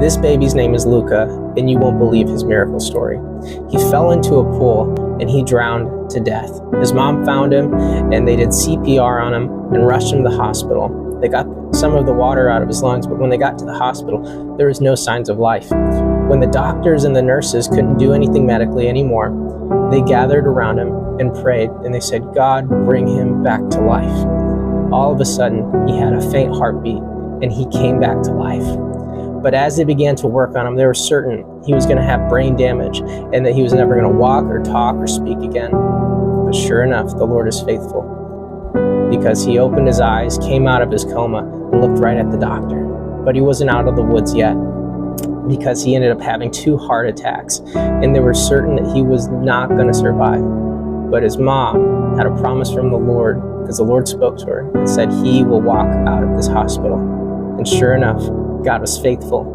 This baby's name is Luca, and you won't believe his miracle story. He fell into a pool and he drowned to death. His mom found him and they did CPR on him and rushed him to the hospital. They got some of the water out of his lungs, but when they got to the hospital, there was no signs of life. When the doctors and the nurses couldn't do anything medically anymore, they gathered around him and prayed, and they said, "God, bring him back to life." All of a sudden, he had a faint heartbeat and he came back to life. But as they began to work on him, they were certain he was going to have brain damage and that he was never going to walk or talk or speak again. But sure enough, the Lord is faithful, because he opened his eyes, came out of his coma, and looked right at the doctor. But he wasn't out of the woods yet, because he ended up having 2 heart attacks, and they were certain that he was not going to survive. But his mom had a promise from the Lord, because the Lord spoke to her and said he will walk out of this hospital. And sure enough, God was faithful.